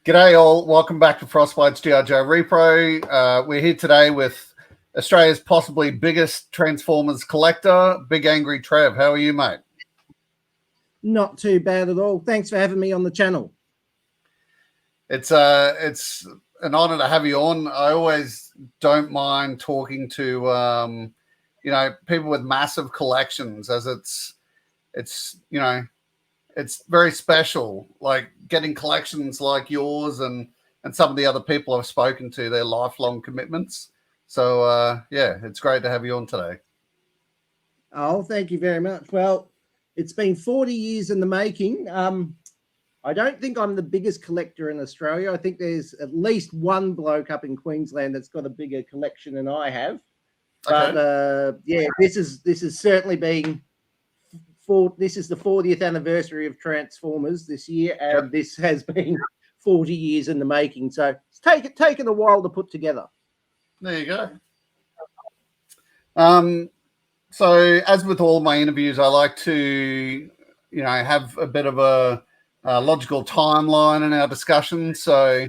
G'day all, welcome back to Frostbite's GIJOE Repro. We're here today with Australia's possibly biggest Transformers collector, Big Angry Trev. How are you, mate? Not too bad at all. Thanks for having me on the channel. It's an honor to have you on. I always don't mind talking to people with massive collections, as it's very special, like getting collections like yours and some of the other people I've spoken to, their lifelong commitments. So, it's great to have you on today. Oh, thank you very much. Well, it's been 40 years in the making. I don't think I'm the biggest collector in Australia. I think there's at least one bloke up in Queensland that's got a bigger collection than I have. Okay. But this is certainly been this is the 40th anniversary of Transformers this year, and This has been 40 years in the making. So it's taken a while to put together. There you go. So as with all my interviews, I like to, have a bit of a logical timeline in our discussion. So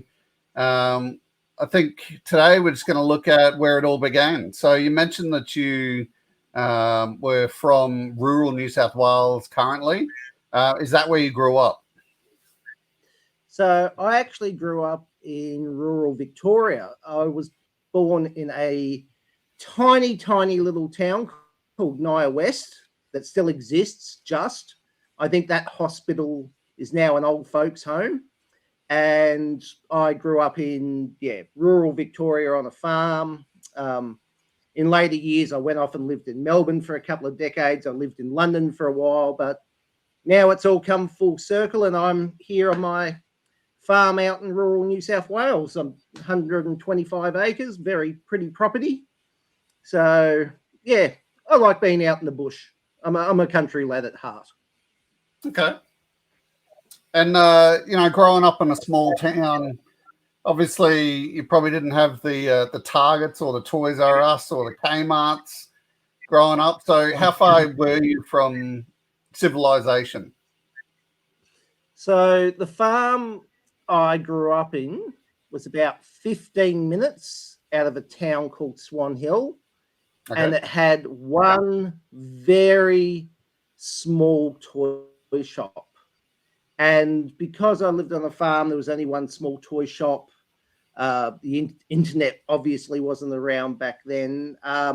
I think today we're just going to look at where it all began. So you mentioned that you were from rural New South Wales currently. Is that where you grew up? So I actually grew up in rural Victoria. I was born in a tiny, tiny little town called Nia West that still exists. I think that hospital is now an old folks home. And I grew up in rural Victoria on a farm. In later years, I went off and lived in Melbourne for a couple of decades. I lived in London for a while, but now it's all come full circle, and I'm here on my farm out in rural New South Wales. I'm 125 acres, very pretty property. So, yeah, I like being out in the bush. I'm a country lad at heart. Okay. And, growing up in a small town, obviously, you probably didn't have the Targets or the Toys R Us or the Kmarts growing up. So how far were you from civilization? So the farm I grew up in was about 15 minutes out of a town called Swan Hill. Okay. And it had one very small toy shop. And because I lived on a farm, there was only one small toy shop. The internet obviously wasn't around back then. I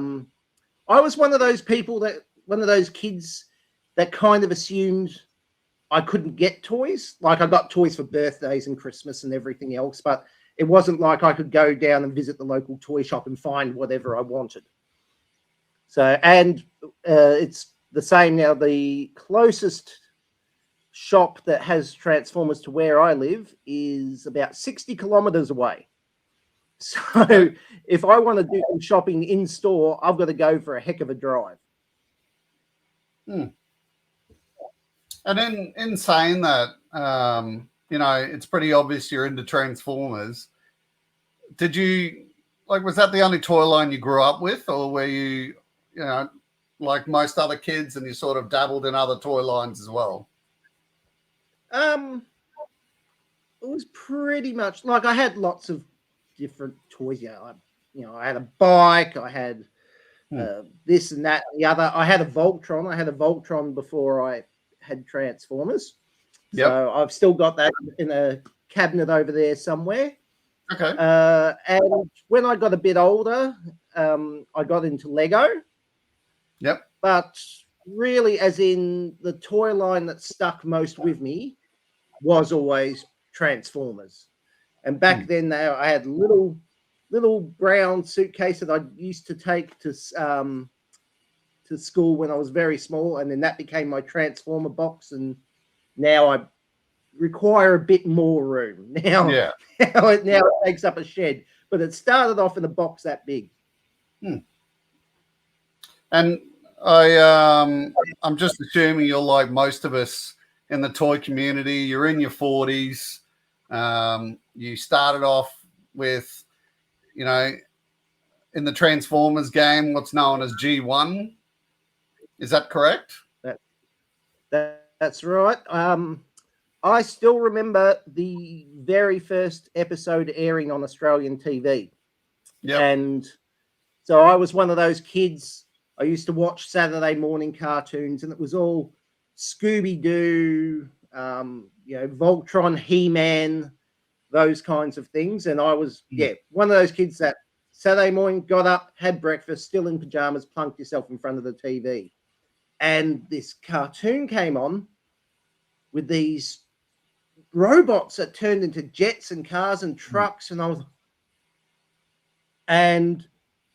was one of those kids that kind of assumed I couldn't get toys. Like, I got toys for birthdays and Christmas and everything else, but it wasn't like I could go down and visit the local toy shop and find whatever I wanted. So, and it's the same now. The closest shop that has Transformers to where I live is about 60 kilometers away. So if I want to do some shopping in store, I've got to go for a heck of a drive. And in saying that, it's pretty obvious you're into Transformers. Did you, was that the only toy line you grew up with, or were you, like most other kids, and you sort of dabbled in other toy lines as well? It was pretty much like I had lots of different toys. I had a bike. I had this and that and the other. I had a Voltron. I had a Voltron before I had Transformers. Yep. So I've still got that in a cabinet over there somewhere. Okay. And when I got a bit older, I got into Lego. Yep. But really, as in the toy line that stuck most with me was always Transformers. And back then, I had little brown suitcase that I used to take to school when I was very small, and then that became my Transformer box. And now I require a bit more room. Now it takes up a shed, but it started off in a box that big. And I'm just assuming you're like most of us in the toy community. You're in your 40s. You started off with, in the Transformers game, what's known as G1. Is that correct? That's right. I still remember the very first episode airing on Australian TV. Yeah. And so I was one of those kids. I used to watch Saturday morning cartoons, and it was all Scooby-Doo, Voltron, He-Man, those kinds of things. And I was, one of those kids that Saturday morning got up, had breakfast, still in pajamas, plunked yourself in front of the TV. And this cartoon came on with these robots that turned into jets and cars and trucks. And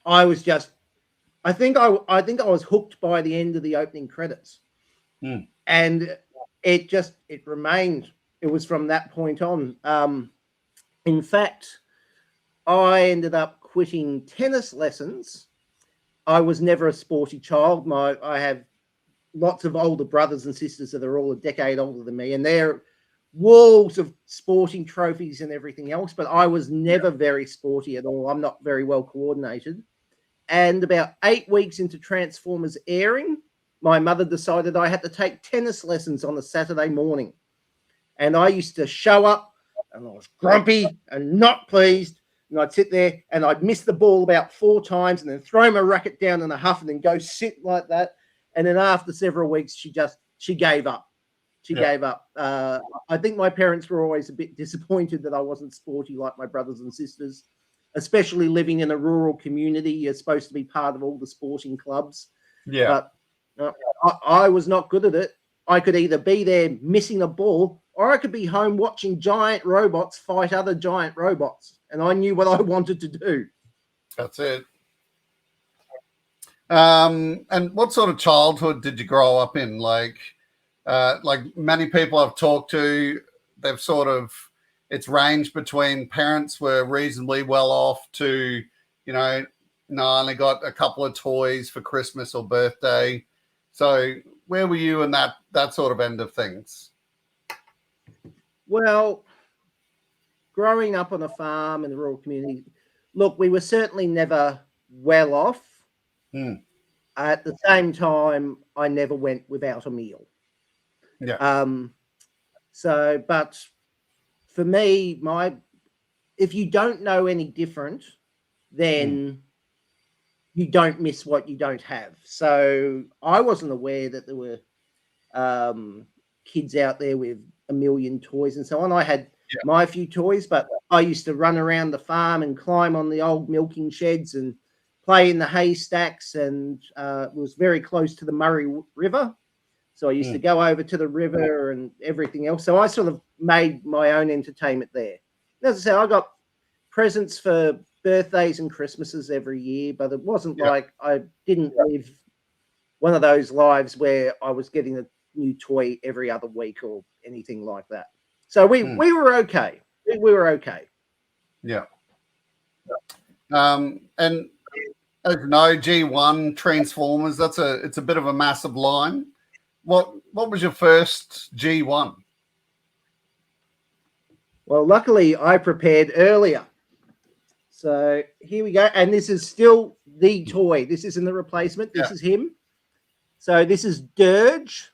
I was just, I think I was hooked by the end of the opening credits. And it remained. It was from that point on. In fact, I ended up quitting tennis lessons. I was never a sporty child. I have lots of older brothers and sisters that are all a decade older than me, and they're walls of sporting trophies and everything else, but I was never very sporty at all. I'm not very well coordinated. And about 8 weeks into Transformers airing, my mother decided I had to take tennis lessons on a Saturday morning. And I used to show up, and I was grumpy and not pleased. And I'd sit there and I'd miss the ball about 4 times and then throw my racket down in a huff and then go sit like that. And then after several weeks, she gave up. She gave up. I think my parents were always a bit disappointed that I wasn't sporty like my brothers and sisters, especially living in a rural community. You're supposed to be part of all the sporting clubs. Yeah. But I was not good at it. I could either be there missing a ball, or I could be home watching giant robots fight other giant robots. And I knew what I wanted to do. That's it. And what sort of childhood did you grow up in? Like many people I've talked to, they've sort of, it's ranged between parents were reasonably well off to, I only got a couple of toys for Christmas or birthday. So where were you in that sort of end of things? Well, growing up on a farm in the rural community, look, we were certainly never well off. At the same time, I never went without a meal. Yeah. But for me, if you don't know any different, then you don't miss what you don't have. So I wasn't aware that there were kids out there with a million toys and so on. I had my few toys, but I used to run around the farm and climb on the old milking sheds and play in the haystacks, and was very close to the Murray River. So I used to go over to the river and everything else. So I sort of made my own entertainment there. As I said, I got presents for birthdays and Christmases every year, but it wasn't like I didn't live one of those lives where I was getting a new toy every other week or anything like that. So we were okay. We were okay. Yeah. And as you know, G1 Transformers, it's a bit of a massive line. What was your first G1? Well, luckily I prepared earlier. So here we go. And this is still the toy. This isn't the replacement. This is him. So this is Dirge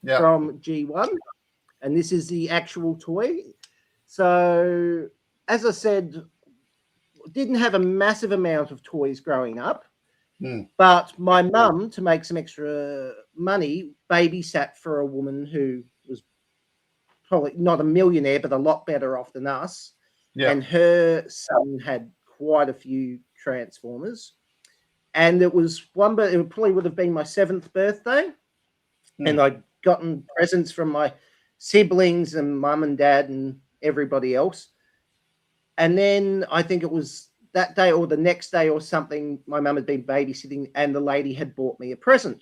from G1. And this is the actual toy. So as I said, didn't have a massive amount of toys growing up. But my mum, to make some extra money, babysat for a woman who was probably not a millionaire, but a lot better off than us. Yeah. And her son had quite a few Transformers. And it was it probably would have been my 7th birthday. And I'd gotten presents from my siblings and mum and dad and everybody else. And then I think it was that day or the next day or something, my mum had been babysitting and the lady had bought me a present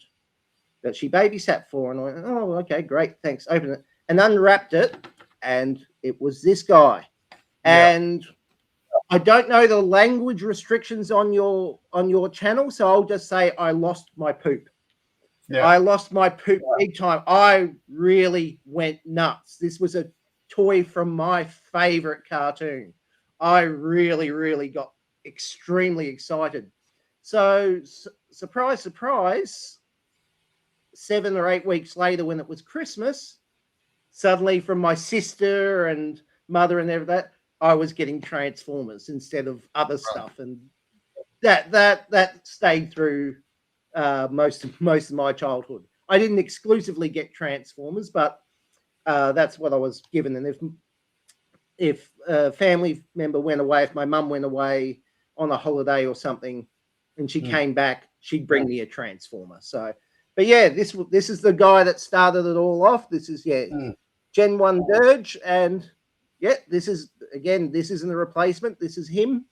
that she babysat for. And I went, oh, okay, great, thanks. Open it and unwrapped it. And it was this guy. Yeah. And I don't know the language restrictions on your channel, so I'll just say I lost my poop. Yeah. I lost my poop big time. I really went nuts. This was a toy from my favorite cartoon. I really, really got extremely excited. So, surprise, surprise, 7 or 8 weeks later when it was Christmas, suddenly from my sister and mother and everything, I was getting Transformers instead of other stuff, and that stayed through most of my childhood. I didn't exclusively get Transformers, but that's what I was given. And if a family member went away, if my mum went away on a holiday or something, and she came back, she'd bring me a Transformer. So, but yeah, this is the guy that started it all off. This is Gen 1 Dirge, and this isn't a replacement. This is him,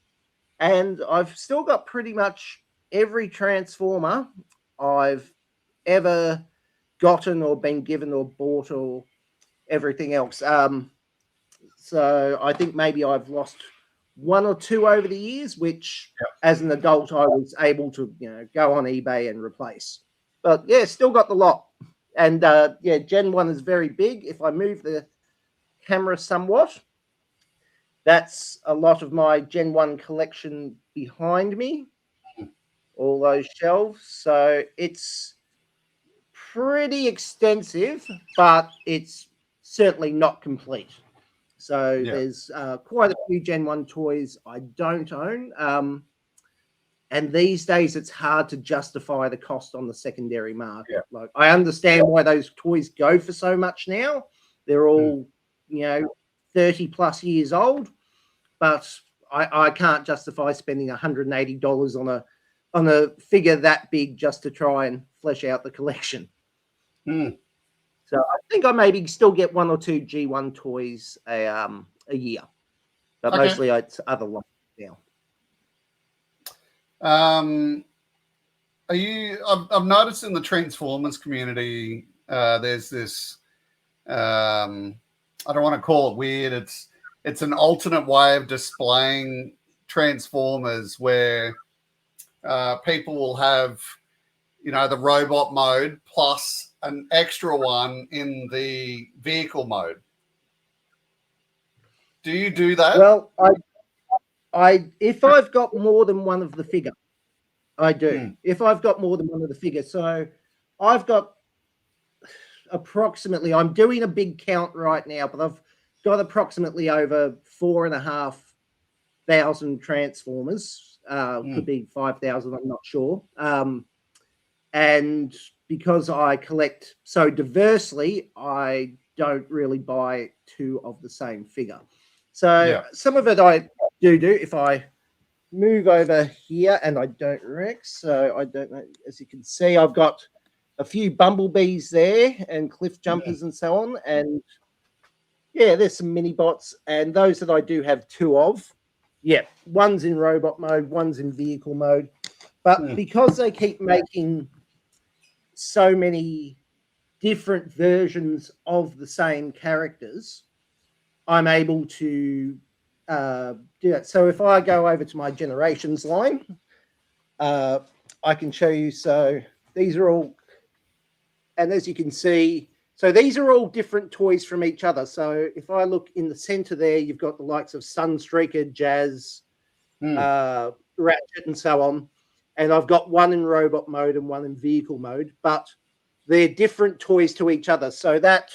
and I've still got pretty much every Transformer I've ever gotten or been given or bought or everything else. So I think maybe I've lost one or two over the years, which as an adult I was able to, go on eBay and replace. But yeah, still got the lot. And Gen 1 is very big. If I move the camera somewhat, that's a lot of my Gen 1 collection behind me, all those shelves. So it's pretty extensive, but it's certainly not complete. So there's quite a few Gen 1 toys I don't own. And these days it's hard to justify the cost on the secondary market. Yeah. Like, I understand why those toys go for so much now. They're all, 30 plus years old, but I can't justify spending $180 on a figure that big just to try and flesh out the collection. So I think I maybe still get one or two G1 toys a year, but mostly it's other ones now. I've noticed in the Transformers community, there's this, I don't want to call it weird. It's an alternate way of displaying Transformers where people will have, the robot mode plus an extra one in the vehicle mode. Do you do that? Well, if I've got more than one of the figure, I do. If I've got more than one of the figure, so I've got approximately, I'm doing a big count right now, but I've got approximately over 4,500 Transformers. Could be 5,000, I'm not sure. And because I collect so diversely, I don't really buy two of the same figure. So some of it I do. If I move over here, and I don't wreck, so I don't know. As you can see, I've got a few Bumblebees there and Cliff Jumpers and so on. And there's some mini bots, and those that I do have two of. One's in robot mode, one's in vehicle mode. But because they keep making so many different versions of the same characters, I'm able to do that. So if I go over to my Generations line, I can show you. So these are all, and as you can see, so these are all different toys from each other. So if I look in the center there, you've got the likes of Sunstreaker, Jazz, Ratchet, and so on. And I've got one in robot mode and one in vehicle mode, but they're different toys to each other. So that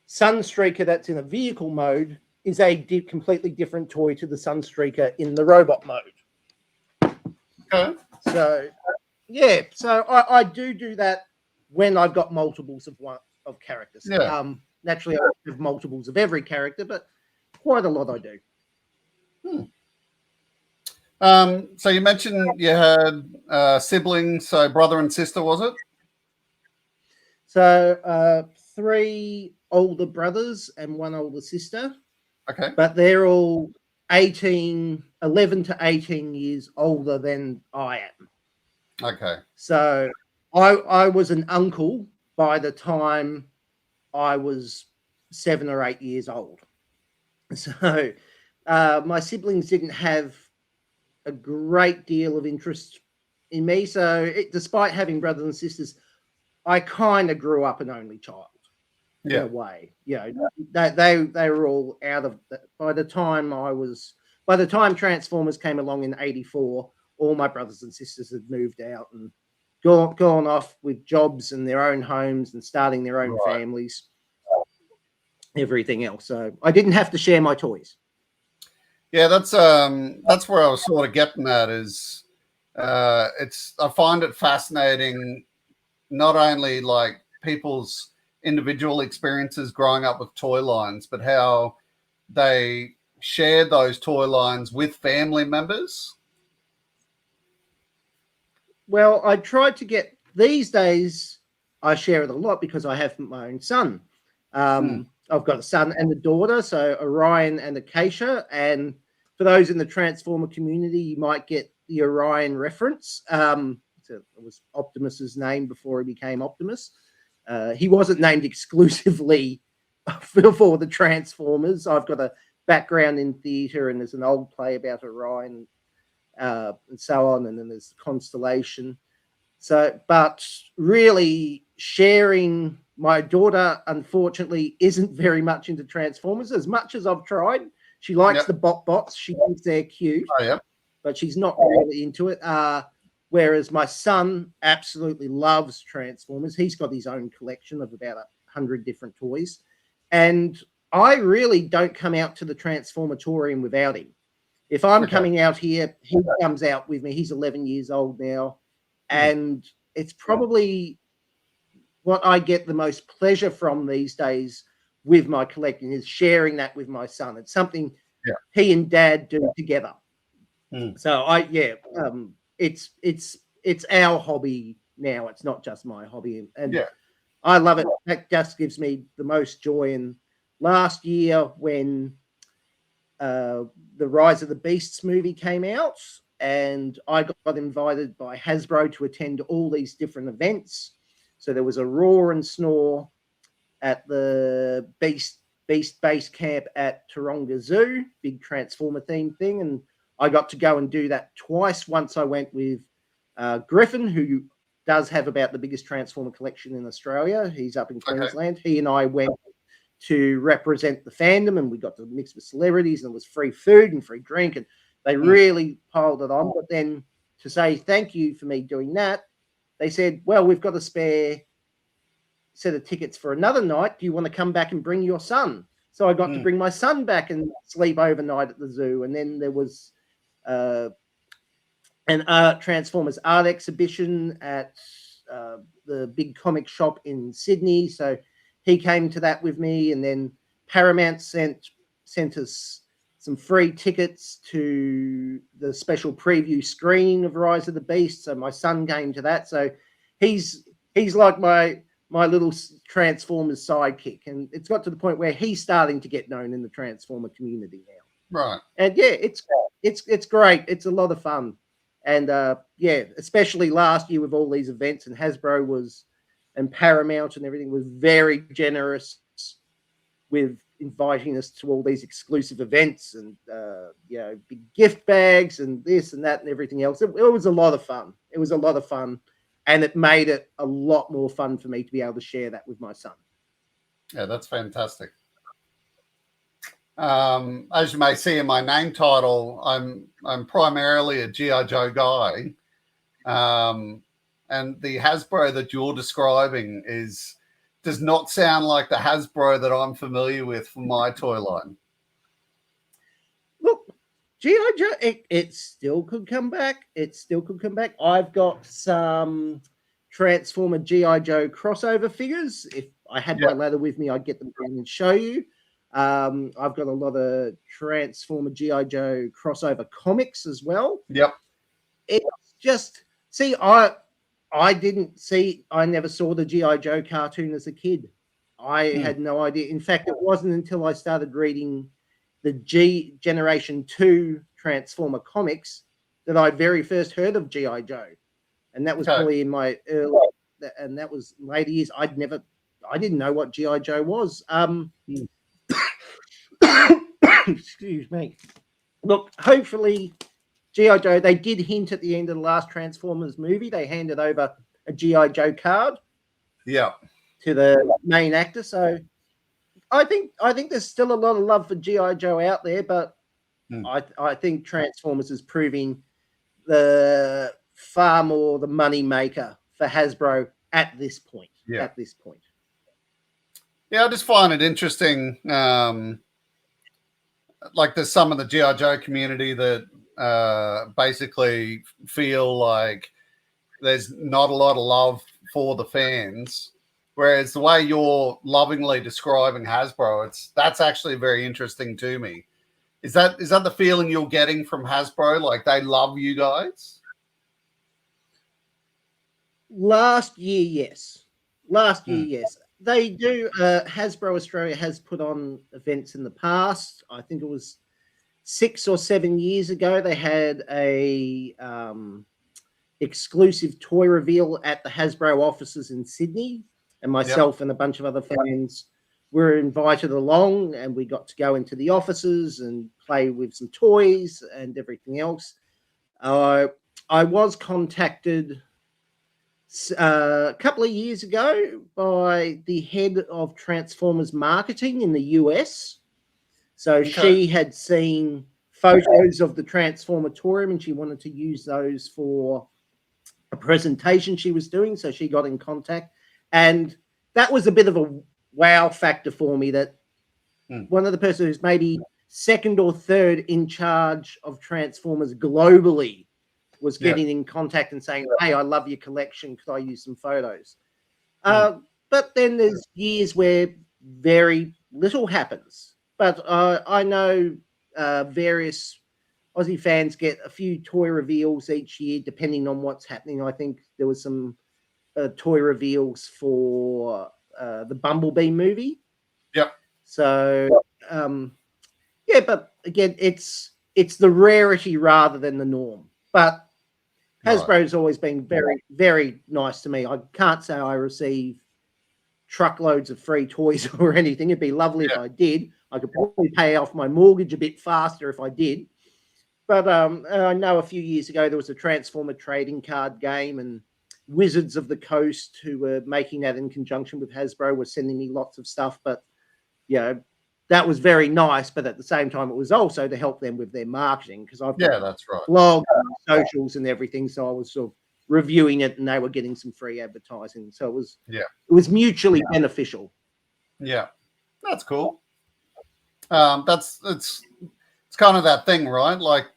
Sunstreaker that's in a vehicle mode is a completely different toy to the Sunstreaker in the robot mode. Okay. So, so I do that when I've got multiples of characters. Naturally, I don't have multiples of every character, but quite a lot I do. So you mentioned you had siblings, so brother and sister, was it? So 3 older brothers and 1 older sister. Okay. But they're all 11 to 18 years older than I am. Okay. So I was an uncle by the time I was 7 or 8 years old. So my siblings didn't have a great deal of interest in me. So despite having brothers and sisters, I kind of grew up an only child in a way. They were all out of that. By the time Transformers came along in '84, all my brothers and sisters had moved out and gone off with jobs and their own homes and starting their own families. everything else. So I didn't have to share my toys. Yeah, that's where I was sort of getting at is I find it fascinating, not only like people's individual experiences growing up with toy lines, but how they share those toy lines with family members. Well, I tried to get these days. I share it a lot because I have my own son. I've got a son and a daughter, so Orion and Acacia. And for those in the Transformer community, you might get the Orion reference. It was Optimus's name before he became Optimus. He wasn't named exclusively for the Transformers. I've got a background in theatre, and there's an old play about Orion and so on, and then there's the Constellation. So, but really sharing, my daughter, unfortunately, isn't very much into Transformers as much as I've tried. She likes the bots. She thinks they're cute, but she's not really into it. Whereas my son absolutely loves Transformers. He's got his own collection of about 100 different toys. And I really don't come out to the Transformatorium without him. If I'm coming out here, he comes out with me. He's 11 years old now. And it's probably what I get the most pleasure from these days with my collecting is sharing that with my son. It's something he and dad do together. So it's our hobby now. It's not just my hobby. And I love it. That just gives me the most joy. And last year when the Rise of the Beasts movie came out, and I got invited by Hasbro to attend all these different events. So there was a Roar and Snore at the Beast Base Camp at Taronga Zoo, big Transformer themed thing. And I got to go and do that twice. Once I went with Griffin, who does have about the biggest Transformer collection in Australia. He's up in Queensland. He and I went to represent the fandom, and we got to mix with celebrities, and it was free food and free drink, and they really piled it on. But then to say thank you for me doing that, they said, well, we've got a spare set of tickets for another night. Do you want to come back and bring your son? So I got to bring my son back and sleep overnight at the zoo. And then there was an Transformers art exhibition at the big comic shop in Sydney. So he came to that with me, and then Paramount sent us some free tickets to the special preview screening of Rise of the Beast. So my son came to that. So he's like my little Transformers sidekick, and it's got to the point where he's starting to get known in the Transformer community now. Right. And it's great. It's a lot of fun. And especially last year with all these events, and Hasbro and Paramount and everything was very generous with inviting us to all these exclusive events and big gift bags and this and that and everything else. It was a lot of fun. It was a lot of fun, and it made it a lot more fun for me to be able to share that with my son. Yeah, that's fantastic. As you may see in my name title, I'm primarily a GI Joe guy, and the Hasbro that you're describing does not sound like the Hasbro that I'm familiar with for my toy line. Look, GI Joe, it still could come back. It still could come back. I've got some Transformer GI Joe crossover figures. If I had my ladder with me, I'd get them down and show you. I've got a lot of Transformer GI Joe crossover comics as well. Yep. It's just, see, I never saw the GI Joe cartoon as a kid. I had no idea. In fact, it wasn't until I started reading the Generation 2 Transformer comics that I very first heard of GI Joe. And that was probably in my early, and that was later years. I didn't know what GI Joe was. Excuse me. Look, hopefully GI Joe, they did hint at the end of the last Transformers movie. They handed over a GI Joe card to the main actor. So I think there's still a lot of love for GI Joe out there, but I think Transformers is proving far more the money maker for Hasbro at this point. Yeah, I just find it interesting. Like there's some of the GI Joe community that basically feel like there's not a lot of love for the fans, whereas the way you're lovingly describing Hasbro, that's actually very interesting to me. Is that the feeling you're getting from Hasbro? Like they love you guys? Last year, yes. Last year, yes. They do. Hasbro Australia has put on events in the past. I think it was 6 or 7 years ago. They had a exclusive toy reveal at the Hasbro offices in Sydney, and myself and a bunch of other fans were invited along, and we got to go into the offices and play with some toys and everything else. I was contacted a couple of years ago by the head of Transformers marketing in the US. So she had seen photos of the Transformatorium and she wanted to use those for a presentation she was doing. So she got in contact, and that was a bit of a wow factor for me, that one of the person who's maybe second or third in charge of Transformers globally was getting in contact and saying, hey, I love your collection. Could I use some photos? But then there's years where very little happens. But I know various Aussie fans get a few toy reveals each year, depending on what's happening. I think there was some toy reveals for the Bumblebee movie. Yep. So, but again, it's the rarity rather than the norm. But Hasbro's always been very, very nice to me. I can't say I receive truckloads of free toys or anything. It'd be lovely if I did. I could probably pay off my mortgage a bit faster if I did. But I know a few years ago there was a Transformer trading card game, and Wizards of the Coast, who were making that in conjunction with Hasbro, were sending me lots of stuff. But, that was very nice, but at the same time, it was also to help them with their marketing, because I've got that's right. blogs, socials, and everything. So I was sort of reviewing it, and they were getting some free advertising. So it was mutually beneficial. Yeah, that's cool. It's kind of that thing, right? Like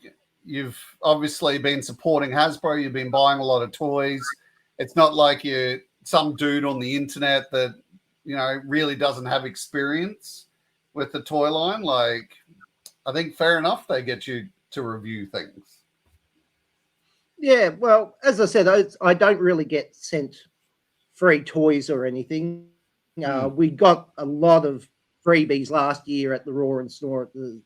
you've obviously been supporting Hasbro. You've been buying a lot of toys. It's not like you're some dude on the internet that really doesn't have experience with the toy line. Like, I think fair enough they get you to review things. Yeah, well, as I said, I don't really get sent free toys or anything. We got a lot of freebies last year at the Roar and Snore at the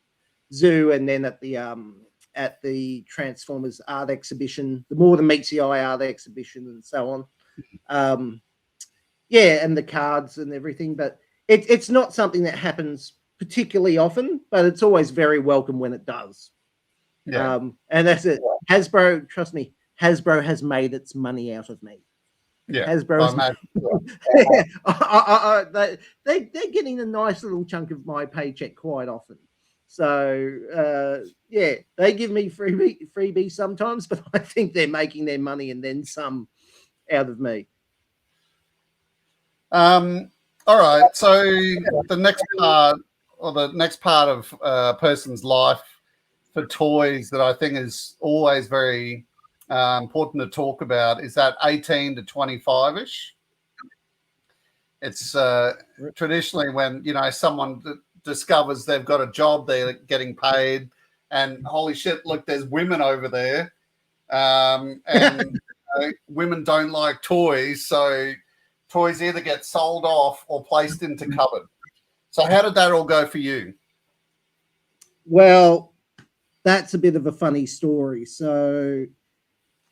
zoo, and then at the Transformers art exhibition, the More Than Meets the Eye art exhibition, and so on. And the cards and everything. But it's not something that happens particularly often, but it's always very welcome when it does. And that's it. Hasbro, trust me, Hasbro has made its money out of me. Hasbro, they're getting a nice little chunk of my paycheck quite often. So they give me freebies sometimes, but I think they're making their money and then some out of me. All right. So the next part of a person's life for toys that I think is always very important to talk about is that 18 to 25-ish. It's traditionally when, someone discovers they've got a job, they're getting paid, and holy shit, look, there's women over there. And women don't like toys, so toys either get sold off or placed into cupboard. So how did that all go for you? Well, that's a bit of a funny story. So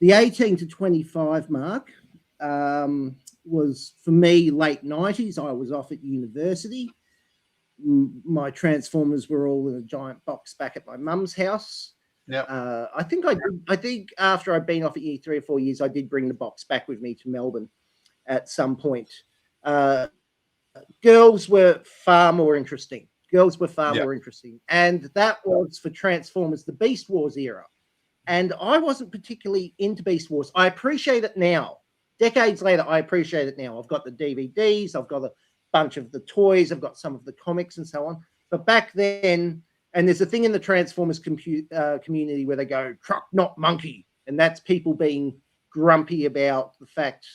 the 18 to 25 mark was, for me, late 90s. I was off at university. My Transformers were all in a giant box back at my mum's house. Yeah. I think after I'd been off at uni 3 or 4 years, I did bring the box back with me to Melbourne at some point. Girls were far more interesting. More interesting. And that was for Transformers, the Beast Wars era. And I wasn't particularly into Beast Wars. I appreciate it now. Decades later, I appreciate it now. I've got the DVDs. I've got a bunch of the toys. I've got some of the comics and so on. But back then, and there's a thing in the Transformers community where they go, truck, not monkey. And that's people being grumpy about the fact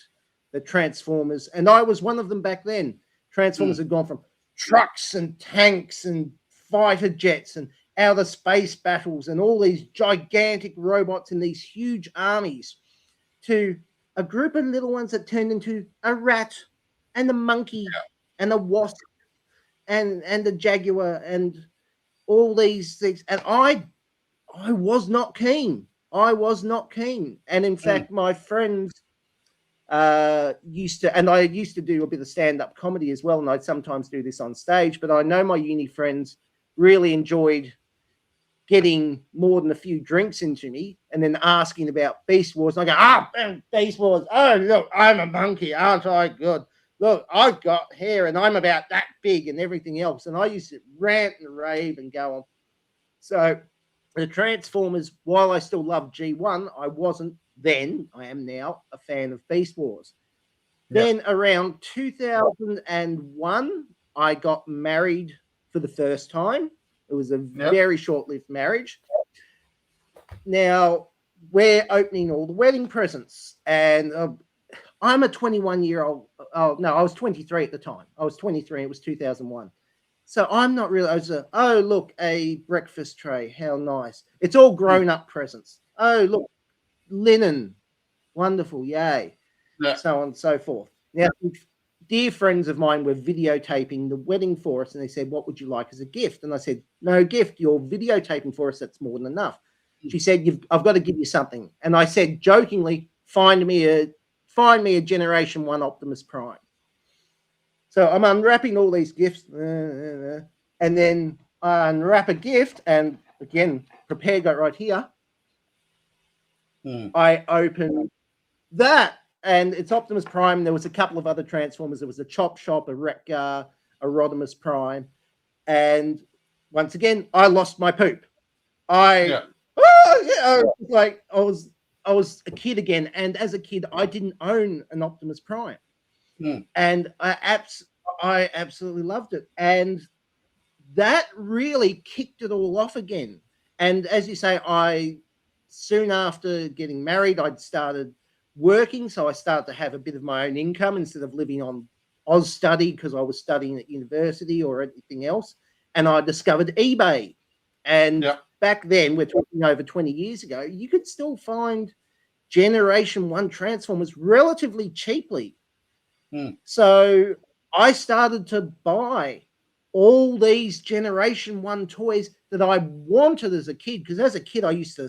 that Transformers, and I was one of them back then, Transformers had gone from trucks and tanks and fighter jets and outer space battles and all these gigantic robots in these huge armies to a group of little ones that turned into a rat and a monkey and a wasp and a jaguar and all these things. And I was not keen. I was not keen. And in fact, my friends used to do a bit of stand-up comedy as well, and I'd sometimes do this on stage, but I know my uni friends really enjoyed getting more than a few drinks into me and then asking about Beast Wars. And I go, Beast Wars. Oh, look, I'm a monkey. Aren't I good? Look, I've got hair and I'm about that big and everything else. And I used to rant and rave and go on. So the Transformers, while I still love G1, I wasn't then, I am now, a fan of Beast Wars. Then around 2001, I got married for the first time. It was a very short-lived marriage. Now, we're opening all the wedding presents. And I'm a 21-year-old. Oh, no, I was 23 at the time. I was 23. It was 2001. So I'm not really, look, a breakfast tray. How nice. It's all grown-up presents. Oh, look, linen. Wonderful. Yay. So on and so forth. Now, dear friends of mine were videotaping the wedding for us, and they said, what would you like as a gift? And I said, no gift. You're videotaping for us. That's more than enough. She said, I've got to give you something. And I said, jokingly, find me a Generation 1 Optimus Prime. So I'm unwrapping all these gifts, and then I unwrap a gift, and again, prepared, got right here. I open that, and it's Optimus Prime. There was a couple of other Transformers. There was a Chop Shop, a Wreck-Gar, a Rodimus Prime, and once again, I lost my poop. I was a kid again, and as a kid, I didn't own an Optimus Prime, and I absolutely loved it, and that really kicked it all off again. And as you say, soon after getting married, I'd started working, so I started to have a bit of my own income instead of living on Austudy because I was studying at university or anything else. And I discovered eBay. And back then, we're talking over 20 years ago, you could still find Generation 1 Transformers relatively cheaply. So I started to buy all these Generation 1 toys that I wanted as a kid, because as a kid, I used to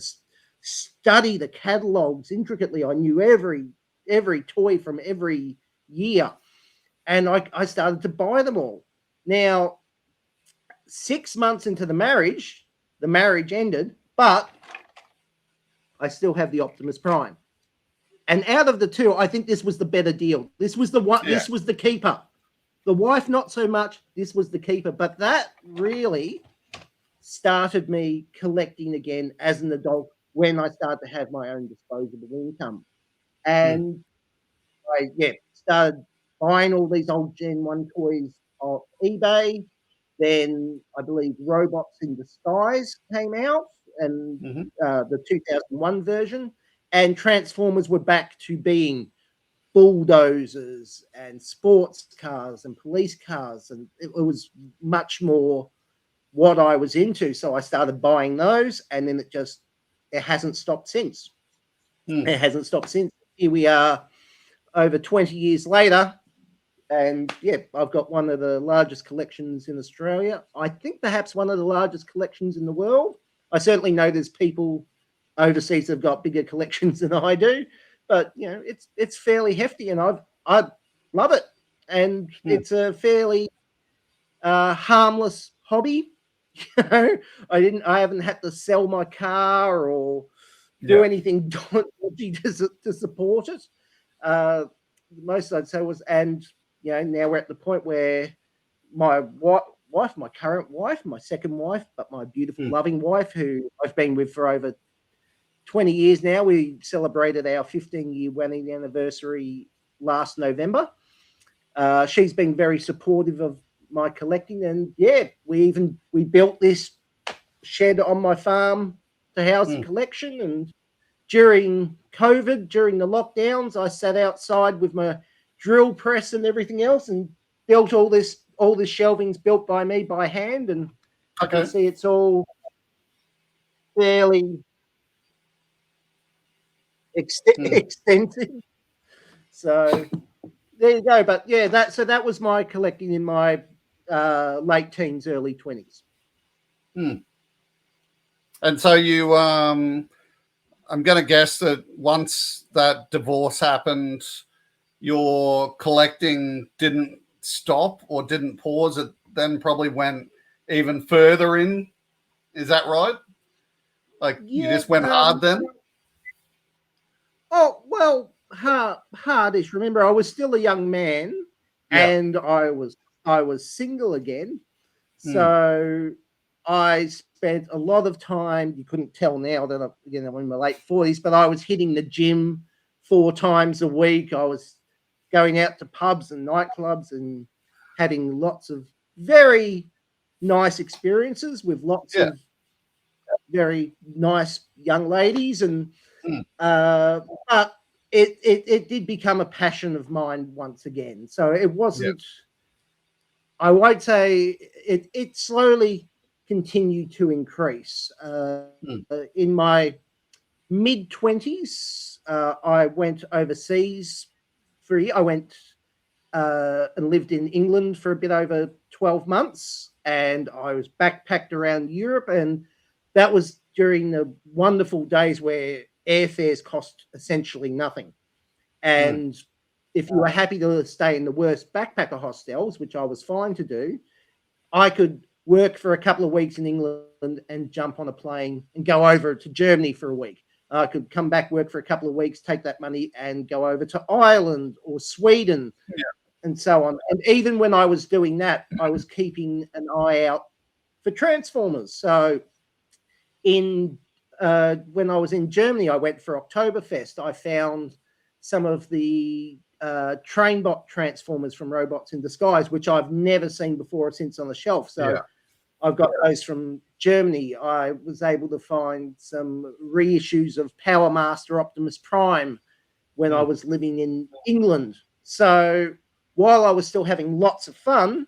study the catalogs intricately. I knew every toy from every year, and I started to buy them all. Now, 6 months into the marriage ended, but I still have the Optimus Prime. And out of the two, I think this was the better deal. This was the one. This was the keeper. The wife, not so much. This was the keeper. But that really started me collecting again as an adult when I started to have my own disposable income. And I started buying all these old Gen 1 toys off eBay. Then I believe Robots in Disguise came out, and the 2001 version. And Transformers were back to being bulldozers and sports cars and police cars. And it was much more what I was into. So I started buying those, and then it hasn't stopped since. It hasn't stopped since. Here we are over 20 years later. And I've got one of the largest collections in Australia. I think perhaps one of the largest collections in the world. I certainly know there's people overseas that have got bigger collections than I do, but it's fairly hefty, and I love it. And it's a fairly harmless hobby. I haven't had to sell my car or do anything dodgy to support it. Most I'd say was, and now we're at the point where my wife, my current wife, my second wife, but my beautiful, loving wife, who I've been with for over 20 years now. We celebrated our 15-year wedding anniversary last November. she's been very supportive of my collecting, and yeah, we built this shed on my farm to house the collection. And during COVID, during the lockdowns, I sat outside with my drill press and everything else and built all this shelving's built by me by hand. And I can see it's all fairly extensive. So there you go. But yeah, that was my collecting in my late teens, early 20s. And so you, I'm going to guess that once that divorce happened, your collecting didn't stop or didn't pause. It then probably went even further in. Is that right? Like you just went hard then? Oh, well, hardish. Remember, I was still a young man, and I was single again. So I spent a lot of time. You couldn't tell now that I'm in my late 40s, but I was hitting the gym 4 times a week. I was going out to pubs and nightclubs and having lots of very nice experiences with lots of very nice young ladies. And but it did become a passion of mine once again. So it wasn't. I won't say it slowly continued to increase. In my mid-20s, I went overseas for a year. I went and lived in England for a bit over 12 months, and I was backpacked around Europe, and that was during the wonderful days where airfares cost essentially nothing. And if you were happy to stay in the worst backpacker hostels, which I was fine to do, I could work for a couple of weeks in England and jump on a plane and go over to Germany for a week. I could come back, work for a couple of weeks, take that money and go over to Ireland or Sweden and so on. And even when I was doing that, I was keeping an eye out for Transformers. So when I was in Germany, I went for Oktoberfest. I found some of the Trainbot Transformers from Robots in Disguise, which I've never seen before or since on the shelf. So I've got those from Germany. I was able to find some reissues of Power Master Optimus Prime when I was living in England. So while I was still having lots of fun,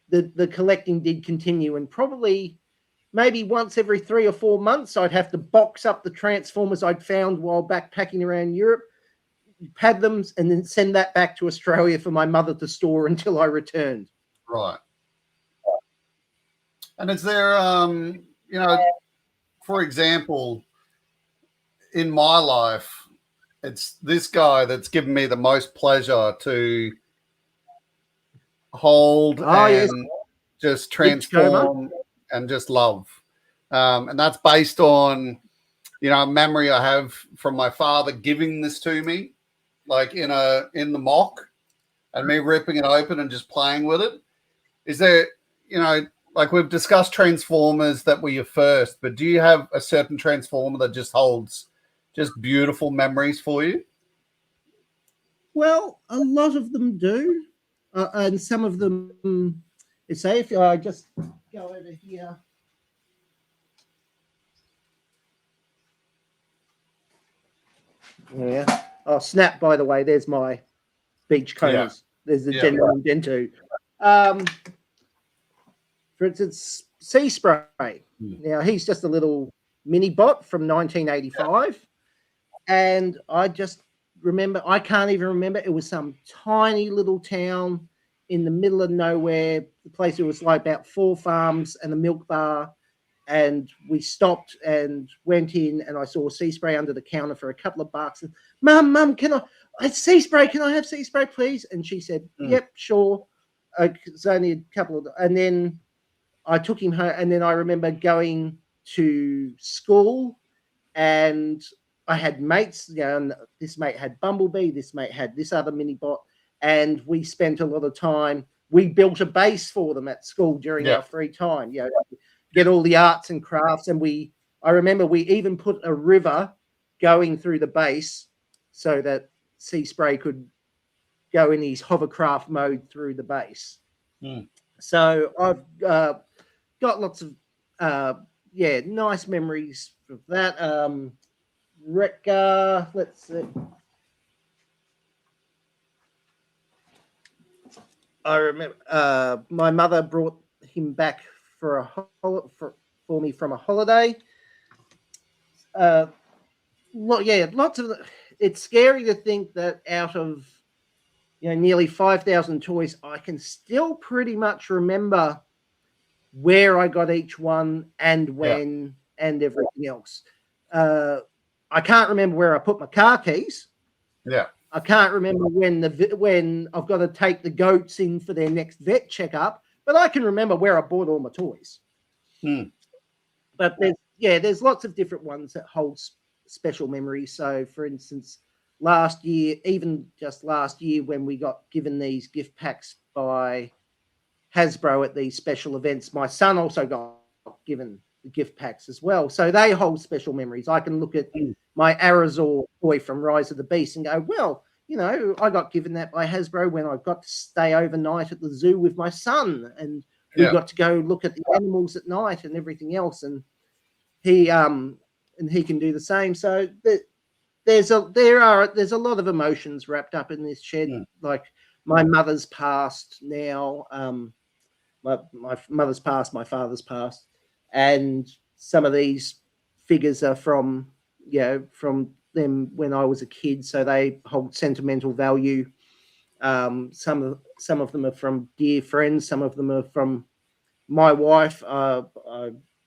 the collecting did continue, and probably maybe once every 3 or 4 months, I'd have to box up the Transformers I'd found while backpacking around Europe, pad them, and then send that back to Australia for my mother to store until I returned. Right. And is there, for example, in my life, it's this guy that's given me the most pleasure to hold just transform and just love. And that's based on, a memory I have from my father giving this to me, like in the mock, and me ripping it open and just playing with it. Is there, like we've discussed Transformers that were your first, but do you have a certain Transformer that just holds just beautiful memories for you? Well, a lot of them do. And some of them, say, if I just go over here. Yeah. Oh, snap, by the way, there's my beach combers. Yeah. There's the genuine Gentoo. For instance, Sea Spray. Now, he's just a little mini bot from 1985. And I just remember, I can't even remember, it was some tiny little town in the middle of nowhere. The place was like about 4 farms and a milk bar. And we stopped and went in, and I saw Sea Spray under the counter for a couple of bucks. And, Mum, can I Sea Spray? Can I have Sea Spray, please? And she said, yep, sure. It's only a couple of, and then I took him home. And then I remember going to school, and I had mates, and this mate had Bumblebee, this mate had this other mini bot, and we spent a lot of time. We built a base for them at school during our free time, get all the arts and crafts. And I remember we even put a river going through the base so that Sea Spray could go in his hovercraft mode through the base. Mm. So I've got lots of nice memories of that. Let's see. I remember my mother brought him back for me from a holiday. Lots of. It's scary to think that out of nearly 5,000 toys, I can still pretty much remember where I got each one and when and everything else. I can't remember where I put my car keys. Yeah. I can't remember when I've got to take the goats in for their next vet checkup, but I can remember where I bought all my toys. Mm. But there's lots of different ones that hold special memories. So, for instance, last year when we got given these gift packs by Hasbro at these special events, my son also got given the gift packs as well. So they hold special memories. I can look at my Arizor toy from Rise of the Beast and go, well, I got given that by Hasbro when I got to stay overnight at the zoo with my son, and we got to go look at the animals at night and everything else. And he can do the same. So there's a lot of emotions wrapped up in this shed. Like my mother's passed now. My mother's passed, my father's passed, and some of these figures are from them when I was a kid, so they hold sentimental value. Some of them are from dear friends, some of them are from my wife. I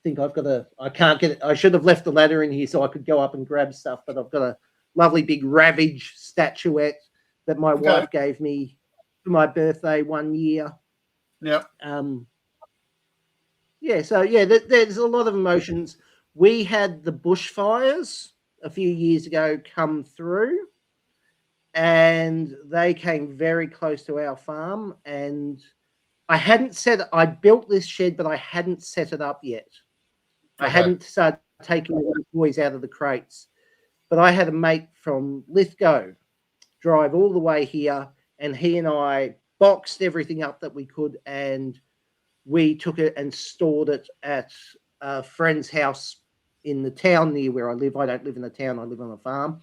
think I should have left the ladder in here so I could go up and grab stuff, but I've got a lovely big Ravage statuette that my wife gave me for my birthday one year. Yep. There's a lot of emotions. We had the bushfires a few years ago come through, and they came very close to our farm. And I built this shed, but I hadn't set it up yet. I hadn't started taking the toys out of the crates. But I had a mate from Lithgow drive all the way here, and he and I boxed everything up that we could, and we took it and stored it at a friend's house in the town near where I live. I don't live in the town, I live on a farm.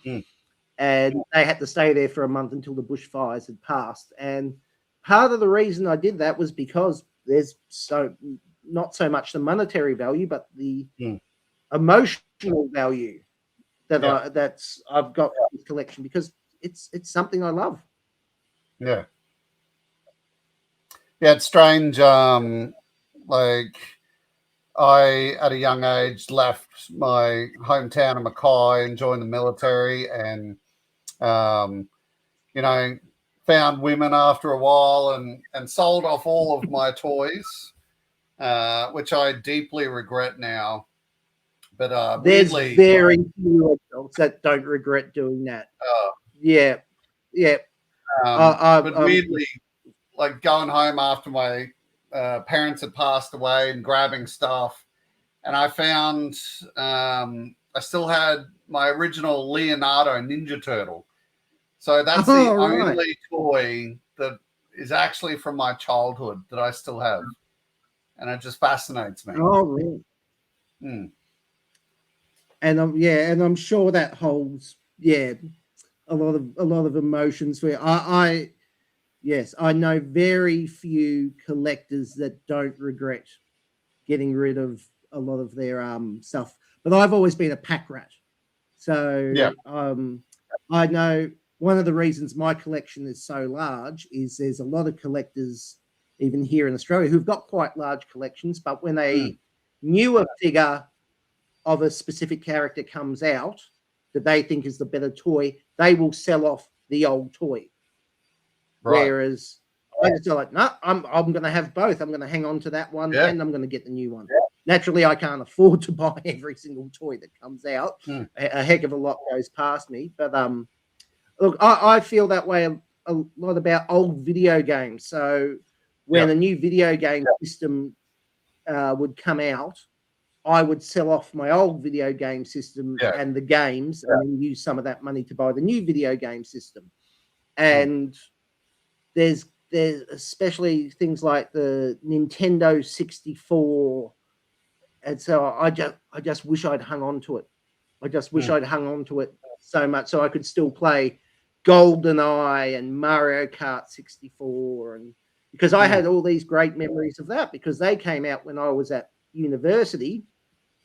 And they had to stay there for a month until the bushfires had passed. And part of the reason I did that was because there's not so much the monetary value, but the emotional value that I've got in this collection, because it's something I love. Yeah. Yeah, it's strange. Like I, at a young age, left my hometown of Mackay and joined the military, and found women after a while, and sold off all of my toys, which I deeply regret now. But there's very few adults that don't regret doing that. But weirdly, like going home after my parents had passed away and grabbing stuff, and I found I still had my original Leonardo Ninja Turtle. So that's the only toy that is actually from my childhood that I still have, and it just fascinates me. Oh, really? And I'm sure that holds a lot of emotions for you. I know very few collectors that don't regret getting rid of a lot of their stuff. But I've always been a pack rat, so I know one of the reasons my collection is so large is there's a lot of collectors, even here in Australia, who've got quite large collections, but when a newer figure of a specific character comes out that they think is the better toy, they will sell off the old toy. Right. Whereas I just like, no, I'm going to have both. I'm going to hang on to that one, and I'm going to get the new one. Naturally, I can't afford to buy every single toy that comes out. A heck of a lot goes past me. But look, I feel that way a lot about old video games. So when a new video game system would come out, I would sell off my old video game system and the games, and then use some of that money to buy the new video game system. And there's especially things like the Nintendo 64, and so I just wish I'd hung on to it. I just wish I'd hung on to it so much so I could still play GoldenEye and Mario Kart 64, and because I had all these great memories of that because they came out when I was at university.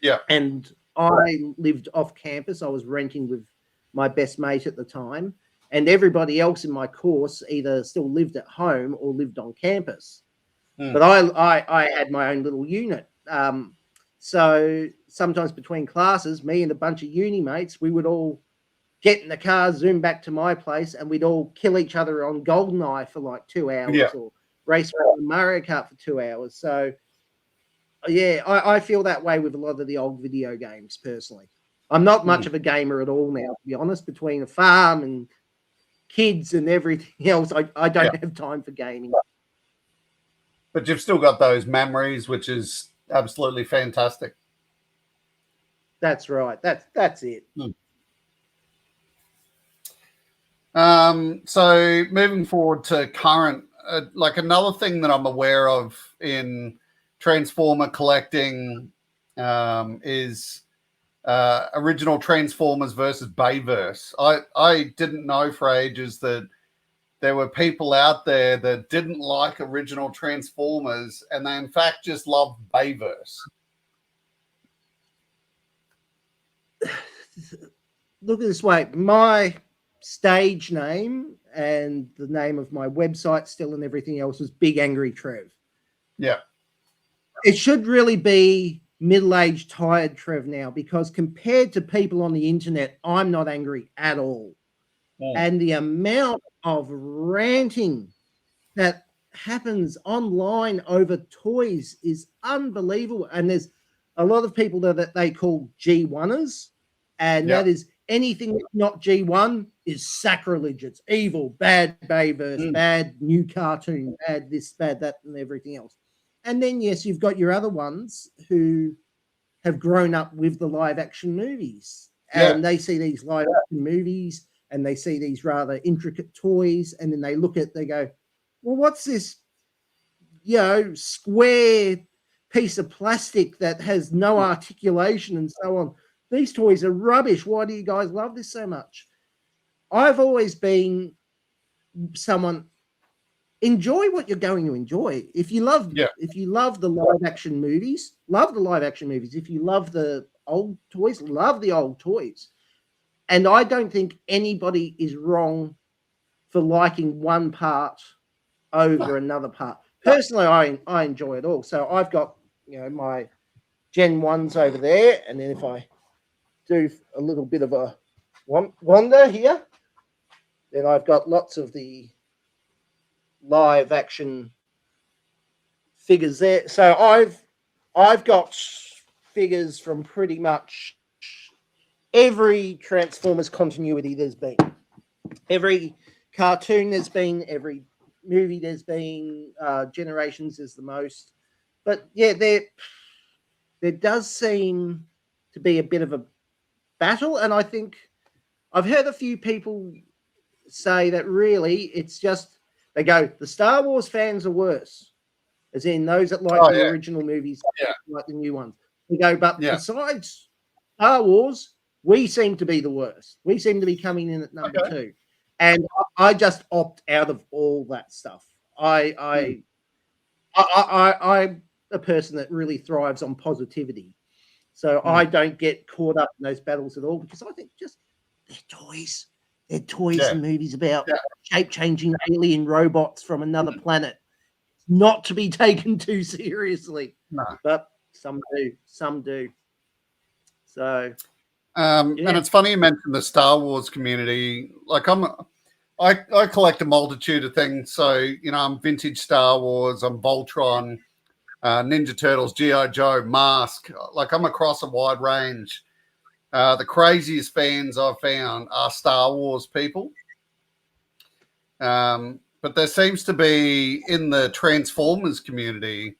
Yeah. And I lived off campus. I was renting with my best mate at the time, and everybody else in my course either still lived at home or lived on campus. But I had my own little unit. So sometimes between classes, me and a bunch of uni mates, we would all get in the car, zoom back to my place, and we'd all kill each other on GoldenEye for like 2 hours or race around Mario Kart for 2 hours. So, yeah, I feel that way with a lot of the old video games, personally. I'm not much of a gamer at all now, to be honest. Between a farm and kids and everything else, I don't have time for gaming. But you've still got those memories, which is absolutely fantastic. That's right. That's it. So moving forward to current, like another thing that I'm aware of in Transformer collecting is original Transformers versus Bayverse. I didn't know for ages that there were people out there that didn't like original Transformers and they in fact just loved Bayverse. Look at this way. My stage name and the name of my website still and everything else was Big Angry Trev. Yeah. It should really be middle-aged tired Trev now, because compared to people on the internet, I'm not angry at all. And the amount of ranting that happens online over toys is unbelievable. And there's a lot of people that they call G1ers, and that is anything not G1 is sacrilege. It's evil, bad Bayverse, bad new cartoon, bad this, bad that, and everything else. And then, yes, you've got your other ones who have grown up with the live action movies, and they see these live action movies and they see these rather intricate toys, and then they look at, they go, well, what's this, square piece of plastic that has no articulation and so on? These toys are rubbish. Why do you guys love this so much? I've always been someone, enjoy what you're going to enjoy. If you love the live action movies, love the live action movies. If you love the old toys, love the old toys. And I don't think anybody is wrong for liking one part over another part. Personally, I enjoy it all. So I've got, my Gen 1s over there, and then if I do a little bit of a wander here, then I've got lots of the live action figures there. So I've got figures from pretty much every Transformers continuity there's been. Every cartoon there's been, every movie there's been, Generations is the most. But yeah, there does seem to be a bit of a battle, and I think I've heard a few people say that really it's just, they go, the Star Wars fans are worse, as in those that like the original movies, like the new ones. They go, but besides Star Wars, we seem to be the worst. We seem to be coming in at number 2. And I just opt out of all that stuff. I'm a person that really thrives on positivity. So I don't get caught up in those battles at all, because I think just they're toys. They're toys and movies about shape-changing alien robots from another planet. Not to be taken too seriously. No. But some do. Some do. So... and it's funny you mentioned the Star Wars community. Like I collect a multitude of things. So, I'm vintage Star Wars, I'm Voltron, Ninja Turtles, GIJOE, Mask. Like I'm across a wide range. The craziest fans I've found are Star Wars people. But there seems to be, in the Transformers community,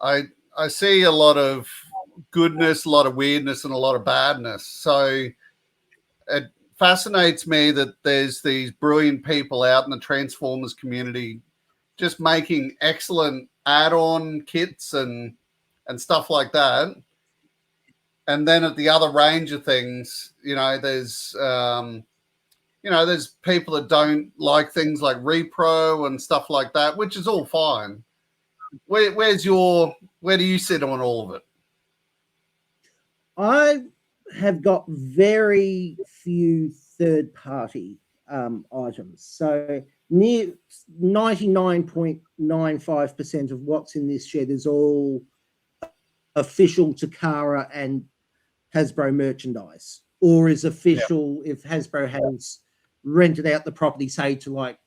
I see a lot of goodness, a lot of weirdness, and a lot of badness. So fascinates me that there's these brilliant people out in the Transformers community just making excellent add-on kits and stuff like that. And then at the other range of things, there's there's people that don't like things like Repro and stuff like that, which is all fine. Where do you sit on all of it? I have got very few third-party items. So near 99.95% of what's in this shed is all official Takara and Hasbro merchandise, or is official if Hasbro has rented out the property, say to like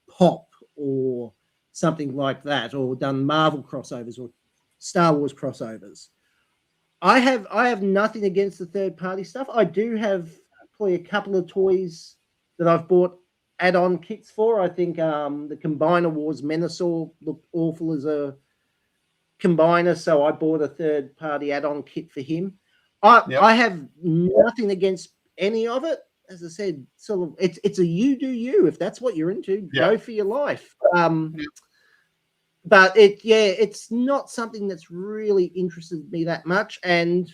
Pop or something like that, or done Marvel crossovers or Star Wars crossovers. I have nothing against the third party stuff. I do have probably a couple of toys that I've bought add-on kits for. I think the Combiner Wars Menasor looked awful as a combiner, so I bought a third party add-on kit for him. I have nothing against any of it. As I said, sort of it's a you do you. If that's what you're into, go for your life. But it's not something that's really interested me that much. And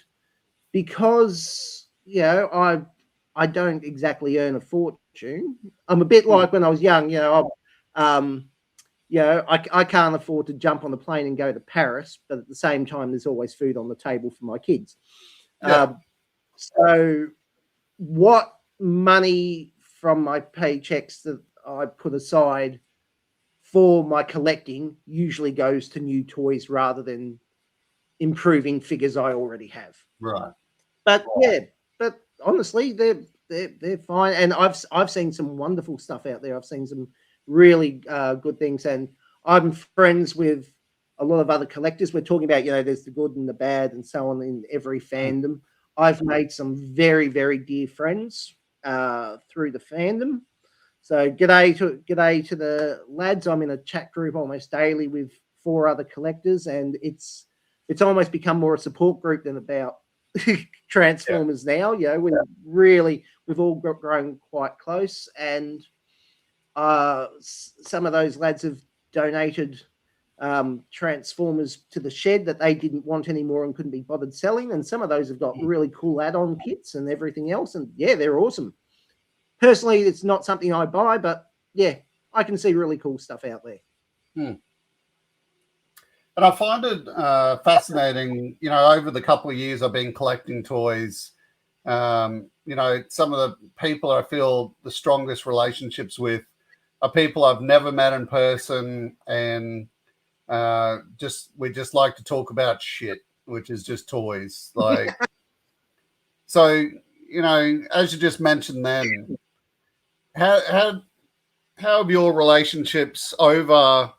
because I don't exactly earn a fortune. I'm a bit like when I was young. I can't afford to jump on the plane and go to Paris, but at the same time, there's always food on the table for my kids. So what money from my paychecks that I put aside for my collecting usually goes to new toys rather than improving figures I already have. Right. But but honestly, they're fine. And I've seen some wonderful stuff out there. I've seen some really good things, and I'm friends with a lot of other collectors. We're talking about, there's the good and the bad and so on in every fandom. I've made some very, very dear friends through the fandom. So g'day to the lads. I'm in a chat group almost daily with 4 other collectors, and it's almost become more a support group than about Transformers now. We've all grown quite close, and some of those lads have donated Transformers to the shed that they didn't want anymore and couldn't be bothered selling, and some of those have got really cool add-on kits and everything else, and they're awesome. Personally, it's not something I buy, but I can see really cool stuff out there. And I find it fascinating, over the couple of years I've been collecting toys, some of the people I feel the strongest relationships with are people I've never met in person, and we just like to talk about shit, which is just toys. Like, so, as you just mentioned then, how have your relationships over,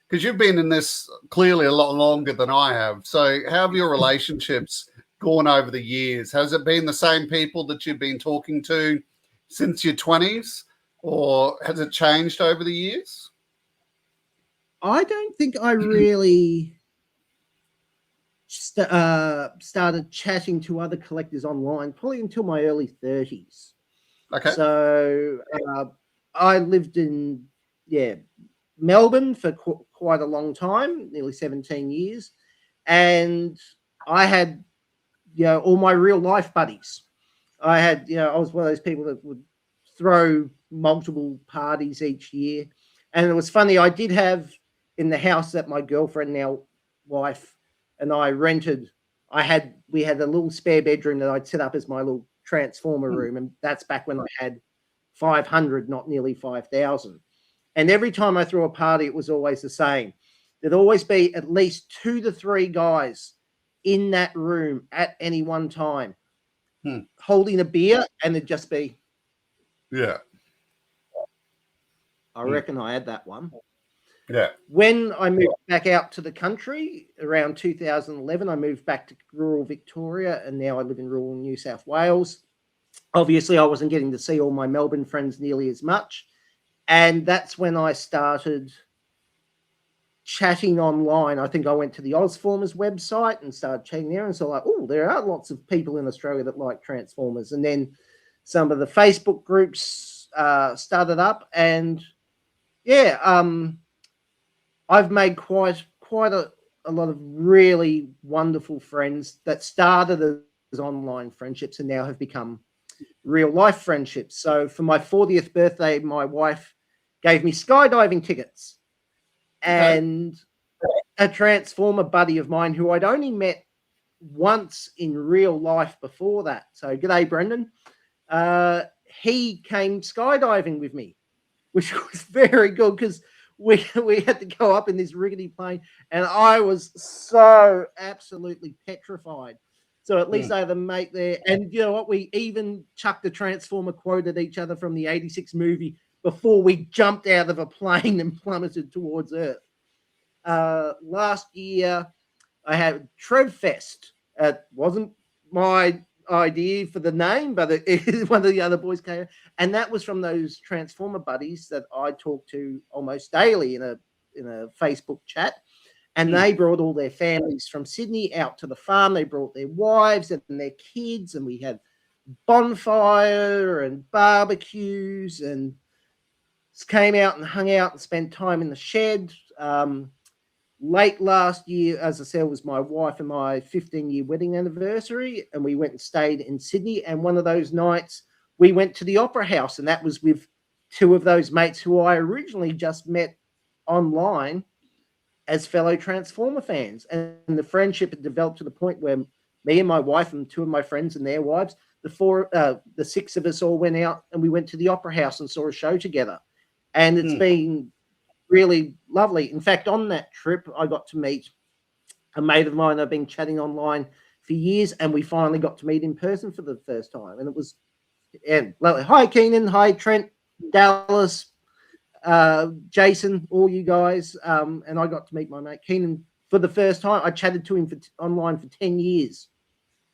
because you've been in this clearly a lot longer than I have. So how have your relationships gone over the years? Has it been the same people that you've been talking to since your 20s, or has it changed over the years? I don't think I really started chatting to other collectors online probably until my early 30s. Okay. So I lived in Melbourne for quite a long time, nearly 17 years, and I had all my real life buddies. I had I was one of those people that would throw multiple parties each year, and it was funny. I did have in the house that my girlfriend, now wife, and I rented. We had a little spare bedroom that I'd set up as my little Transformer room, and that's back when I had 500, not nearly 5,000. And every time I threw a party, it was always the same. There'd always be at least 2 to 3 guys in that room at any one time, holding a beer, and there'd just be. Yeah. I reckon I had that one. Yeah. When I moved back out to the country around 2011, I moved back to rural Victoria, and now I live in rural New South Wales. Obviously, I wasn't getting to see all my Melbourne friends nearly as much. And that's when I started chatting online. I think I went to the Ozformers website and started chatting there, and so like, oh, there are lots of people in Australia that like Transformers. And then some of the Facebook groups started up, and I've made quite a lot of really wonderful friends that started as online friendships and now have become real life friendships. So for my 40th birthday, my wife gave me skydiving tickets, and a Transformer buddy of mine who I'd only met once in real life before that. So g'day, Brendan. He came skydiving with me, which was very good because we had to go up in this rickety plane, and I was so absolutely petrified. So at least I had a mate there. And you know what? We even chucked a Transformer quote at each other from the 86 movie before we jumped out of a plane and plummeted towards Earth. Last year, I had Trev Fest. It wasn't my idea for the name, but one of the other boys came, and that was from those Transformer buddies that I talk to almost daily in a Facebook chat. And they brought all their families from Sydney out to the farm. They brought their wives and their kids, and we had bonfire and barbecues, and came out and hung out and spent time in the shed. Late last year, as I said, was my wife and my 15-year wedding anniversary, and we went and stayed in Sydney. And one of those nights, we went to the Opera House, and that was with two of those mates who I originally just met online as fellow Transformer fans. And the friendship had developed to the point where me and my wife and two of my friends and their wives, the six of us all went out and we went to the Opera House and saw a show together. And it's been really lovely. In fact, on that trip, I got to meet a mate of mine I've been chatting online for years, and we finally got to meet in person for the first time. And it was lovely. Hi, Keenan. Hi, Trent, Dallas, Jason, all you guys. And I got to meet my mate Keenan for the first time. I chatted to him online for 10 years,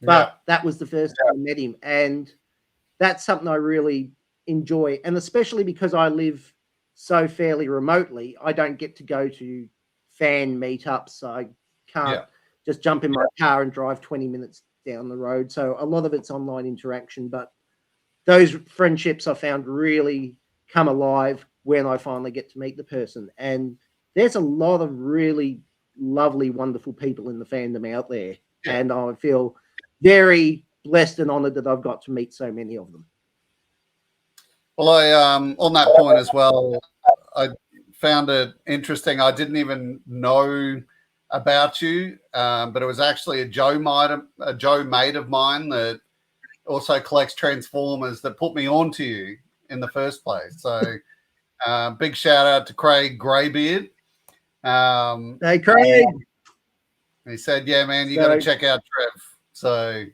but that was the first time I met him. And that's something I really enjoy. And especially because I live so fairly remotely, I don't get to go to fan meetups. I can't just jump in my car and drive 20 minutes down the road. So a lot of it's online interaction, but those friendships I found really come alive when I finally get to meet the person. And there's a lot of really lovely, wonderful people in the fandom out there. And I feel very blessed and honored that I've got to meet so many of them. Well, I on that point as well, I found it interesting. I didn't even know about you, but it was actually a Joe mate of mine that also collects Transformers that put me on to you in the first place. So big shout out to Craig Greybeard. Hey, Craig. He said, yeah, man, you got to check out Trev. So,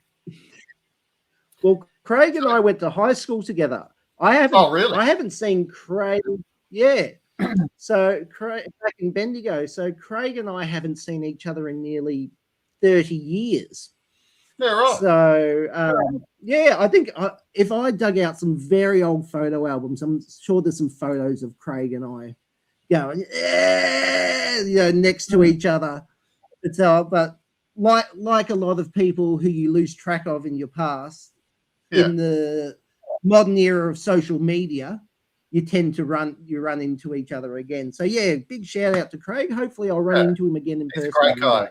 well, Craig and I went to high school together. I haven't seen Craig. Yeah. So Craig back in Bendigo. So Craig and I haven't seen each other in nearly 30 years. Yeah, right. So I think if I dug out some very old photo albums, I'm sure there's some photos of Craig and I going, next to each other. It's but like a lot of people who you lose track of in your past, in the modern era of social media, you tend to run into each other again. So big shout out to Craig. Hopefully I'll run into him again in person. He's a great guy.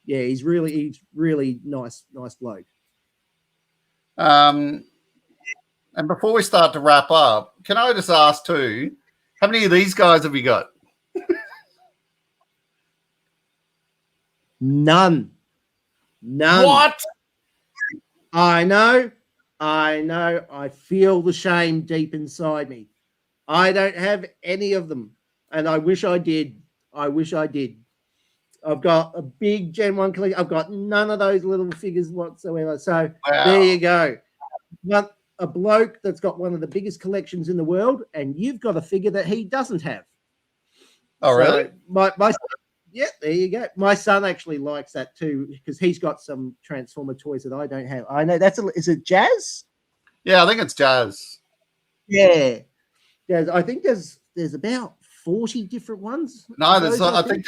Yeah, he's really nice bloke. And before we start to wrap up, can I just ask too, how many of these guys have you got? None. What? I know. I feel the shame deep inside me. I don't have any of them, and I wish I did. I've got a big Gen 1 collection. I've got none of those little figures whatsoever. So There you go. But a bloke that's got one of the biggest collections in the world, and you've got a figure that he doesn't have. Oh, really? My yeah, there you go. My son actually likes that too because he's got some Transformer toys that I don't have. I know is it Jazz? Yeah, I think it's Jazz. Yeah, Jazz. I think there's about 40 different ones. No, I think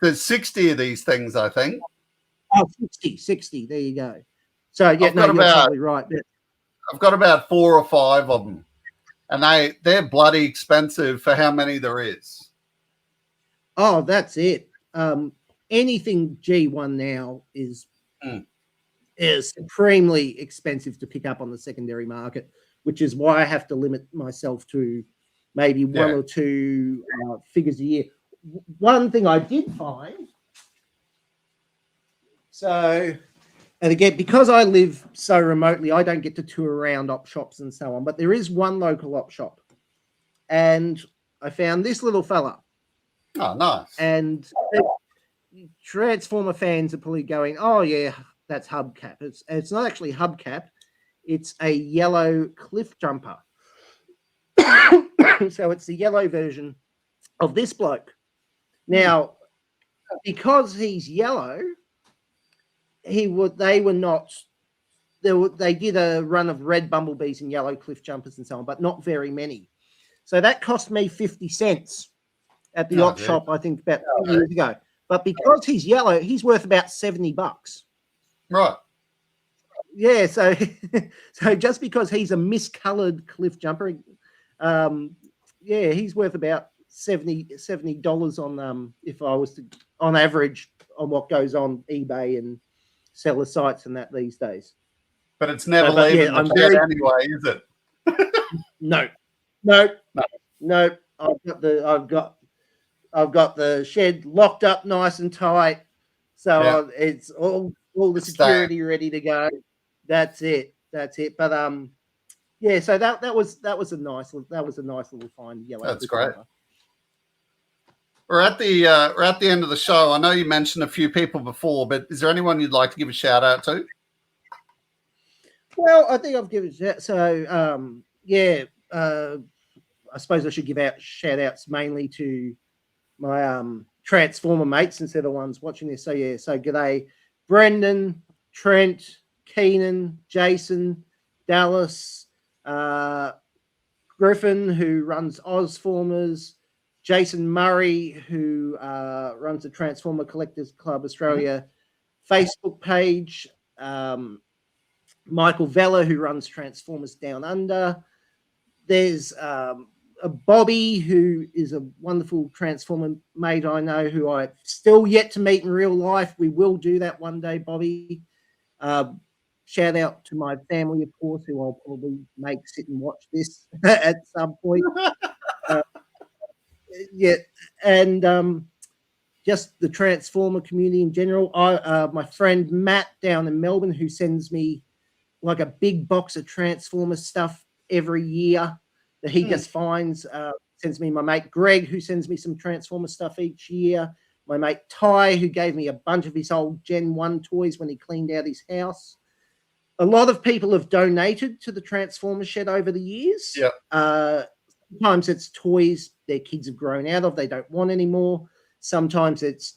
there's 60 of these things, I think. Oh, 60. There you go. So you're probably right. I've got about 4 or 5 of them, and they're bloody expensive for how many there is. Oh, that's it. Anything G1 now is supremely expensive to pick up on the secondary market, which is why I have to limit myself to maybe 1 or 2 figures a year. One thing I did find, and again, because I live so remotely, I don't get to tour around op shops and so on, but there is one local op shop, and I found this little fella. Oh, nice. And Transformer fans are probably going, oh, yeah, that's hubcap. It's not actually hubcap. It's a yellow cliff jumper. So it's the yellow version of this bloke. Now, because he's yellow, they did a run of red bumblebees and yellow cliff jumpers and so on, but not very many. So that cost me 50 cents at the op shop, I think about 2 years ago. But because he's yellow, he's worth about $70. Right. Yeah, so just because he's a miscolored cliff jumper, he's worth about $70 on if I was to, on average, on what goes on eBay and seller sites and that these days. But it's never leaving the shed anyway, is it? No. I've got the shed locked up nice and tight, so it's all the security ready to go. That's it. But so that was a nice little find. Yellow. That's great. We're at the end of the show. I know you mentioned a few people before, but is there anyone you'd like to give a shout out to? Well, I think I've given a shout. So I suppose I should give out shout outs mainly to my Transformer mates since they're the ones watching this. So g'day, Brendan, Trent, Keenan, Jason, Dallas, Griffin, who runs Ozformers, Jason Murray, who runs the Transformer Collectors Club Australia Facebook page, Michael Vella, who runs Transformers Down Under. There's a Bobby, who is a wonderful Transformer mate I know, who I still yet to meet in real life. We will do that one day, Bobby. Shout out to my family, of course, who I'll probably make sit and watch this at some point. And just the Transformer community in general. My friend Matt down in Melbourne, who sends me like a big box of Transformer stuff every year that he just finds, sends me my mate Greg, who sends me some Transformer stuff each year. My mate Ty, who gave me a bunch of his old Gen 1 toys when he cleaned out his house. A lot of people have donated to the Transformer shed over the years. Yeah. Sometimes it's toys their kids have grown out of, they don't want anymore. Sometimes it's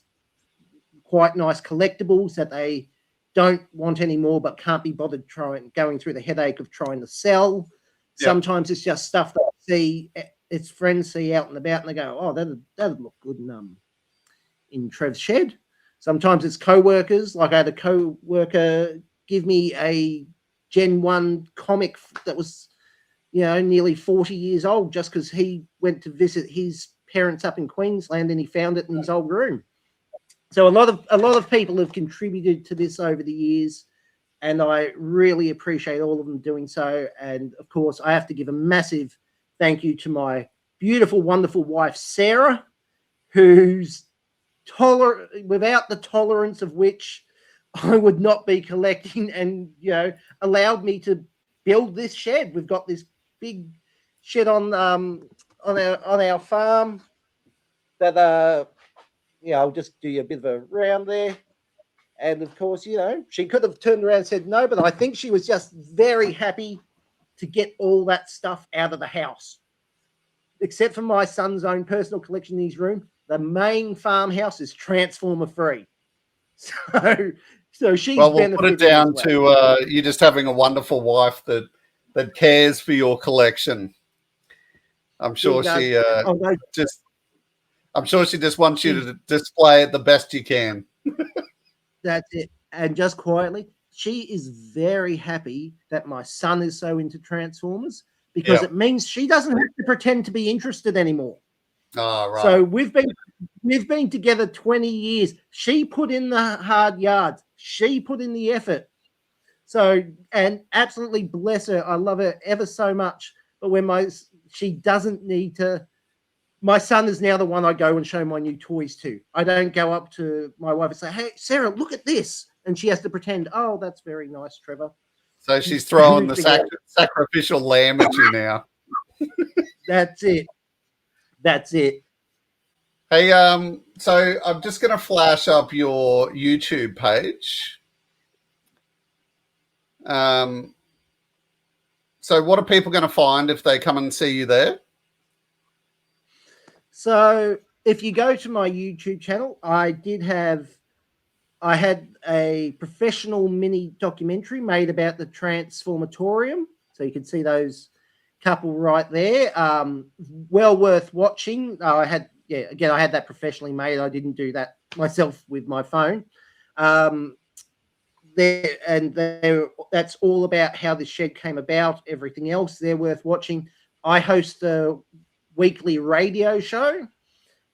quite nice collectibles that they don't want anymore but can't be bothered going through the headache of trying to sell. Yeah. Sometimes it's just stuff that see its friends see out and about and they go, oh, that'd look good in Trev's shed. Sometimes it's co-workers. Like I had a co-worker give me a Gen 1 comic that was, nearly 40 years old just because he went to visit his parents up in Queensland and he found it in his old room. So a lot of people have contributed to this over the years, and I really appreciate all of them doing so. And of course, I have to give a massive thank you to my beautiful, wonderful wife, Sarah, who's without the tolerance of which I would not be collecting, and allowed me to build this shed. We've got this big shed on our farm that I'll just do you a bit of a round there. And of course, she could have turned around and said no, but I think she was just very happy to get all that stuff out of the house. Except for my son's own personal collection in his room, the main farmhouse is Transformer free. So she's we'll put it down to you just having a wonderful wife that cares for your collection. I'm sure she just wants you to display it the best you can. That's it. And just quietly, she is very happy that my son is so into Transformers, because it means she doesn't have to pretend to be interested anymore. Oh, right. So we've been together 20 years. She put in the hard yards. She put in the effort. So, and absolutely bless her. I love her ever so much. But when she doesn't need to, my son is now the one I go and show my new toys to. I don't go up to my wife and say, "Hey, Sarah, look at this." And she has to pretend, "Oh, that's very nice, Trevor." So she's throwing the sacrificial lamb at you now. That's it. That's it. Hey, so I'm just going to flash up your YouTube page. So what are people going to find if they come and see you there? So if you go to my YouTube channel, I had a professional mini documentary made about the Transformatorium. So you can see those couple right there. Well worth watching. I had that professionally made. I didn't do that myself with my phone. That's all about how the shed came about. Everything else, they're worth watching. I host a weekly radio show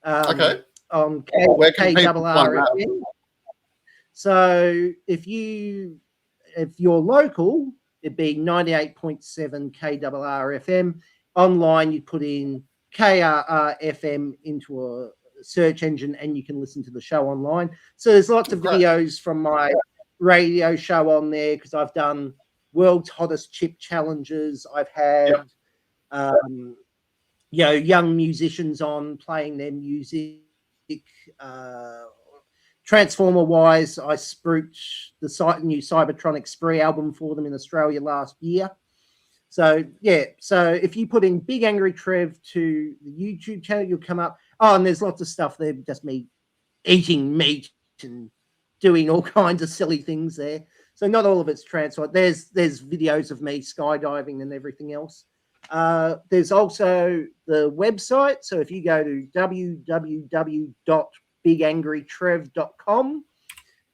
on KRRFM. So if you're local, it'd be 98.7 KRRFM. Online, you put in KRRFM into a search engine and you can listen to the show online. So there's lots of videos from my radio show on there, because I've done world's hottest chip challenges. I've had young musicians on playing their music. Transformer wise, I spruiked the new Cybertronic Spree album for them in Australia last year. So if you put in Big Angry Trev to the YouTube channel, you'll come up. Oh, and there's lots of stuff there, just me eating meat and doing all kinds of silly things there. So not all of it's transfer. There's videos of me skydiving and everything else. There's also the website. So if you go to www.bigangrytrev.com,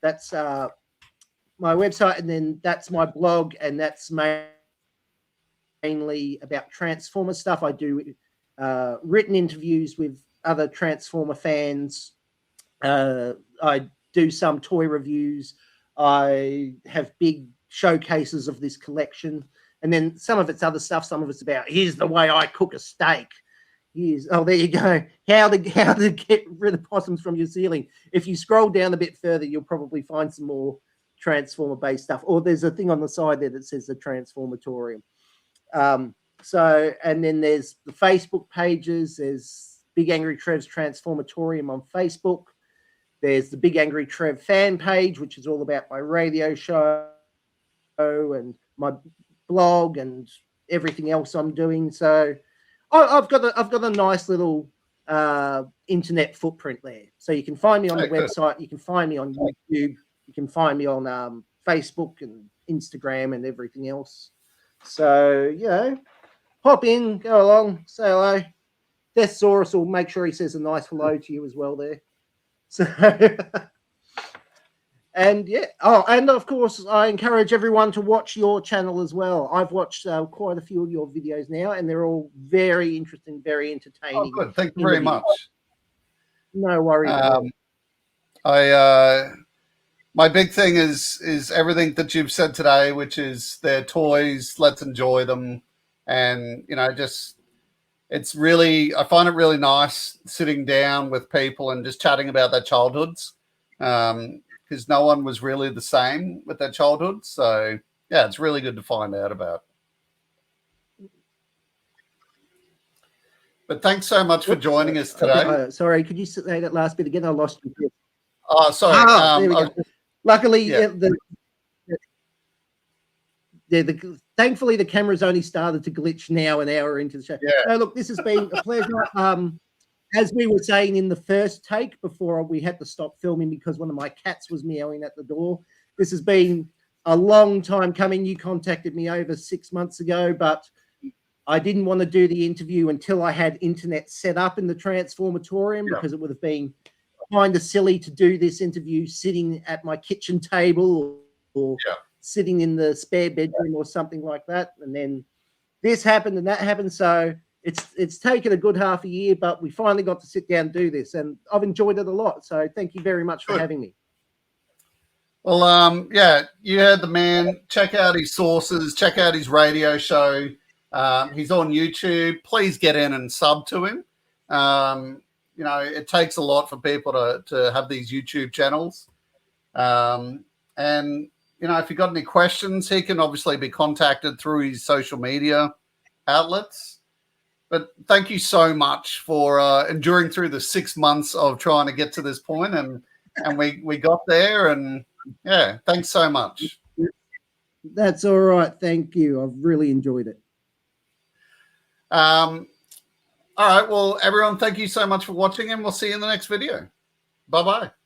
that's my website, and then that's my blog, and that's mainly about Transformer stuff. I do written interviews with other Transformer fans. I do some toy reviews. I have big showcases of this collection, and then some of it's other stuff. Some of it's about, here's the way I cook a steak. There you go. How to get rid of possums from your ceiling. If you scroll down a bit further, you'll probably find some more Transformer-based stuff. Or there's a thing on the side there that says the Transformatorium. And then there's the Facebook pages. There's Big Angry Trev's Transformatorium on Facebook. There's the Big Angry Trev fan page, which is all about my radio show and my blog and everything else I'm doing. So I've got a nice little internet footprint there. So you can find me on the website. You can find me on YouTube. You can find me on Facebook and Instagram and everything else. So, hop in, go along, say hello. Deathsaurus will make sure he says a nice hello to you as well there. So, and of course, I encourage everyone to watch your channel as well. I've watched quite a few of your videos now, and they're all very interesting, very entertaining. Oh, good. Thank you very much. No worries. My big thing is everything that you've said today, which is their toys. Let's enjoy them, and it's really, I find it really nice sitting down with people and just chatting about their childhoods, because no one was really the same with their childhood. So yeah, it's really good to find out about. But thanks so much for joining us today. Sorry, could you say that last bit again? I lost you. Oh, sorry. There we go. Luckily, thankfully the camera's only started to glitch now, an hour into the show. Yeah. So look, this has been a pleasure. As we were saying in the first take before we had to stop filming because one of my cats was meowing at the door, this has been a long time coming. You contacted me over 6 months ago, but I didn't want to do the interview until I had internet set up in the Transformatorium, because it would have been kind of silly to do this interview sitting at my kitchen table or sitting in the spare bedroom or something like that. And then this happened and that happened. So it's taken a good half a year, but we finally got to sit down and do this. And I've enjoyed it a lot. So thank you very much for having me. Well, yeah, you heard the man. Check out his sources. Check out his radio show. He's on YouTube. Please get in and sub to him. You know, it takes a lot for people to have these YouTube channels. And, you know, if you've got any questions, he can obviously be contacted through his social media outlets. But thank you so much for enduring through the 6 months of trying to get to this point, and we got there, and yeah, thanks so much. That's all right. Thank you. I've really enjoyed it. All right. Well, everyone, thank you so much for watching, and we'll see you in the next video. Bye-bye.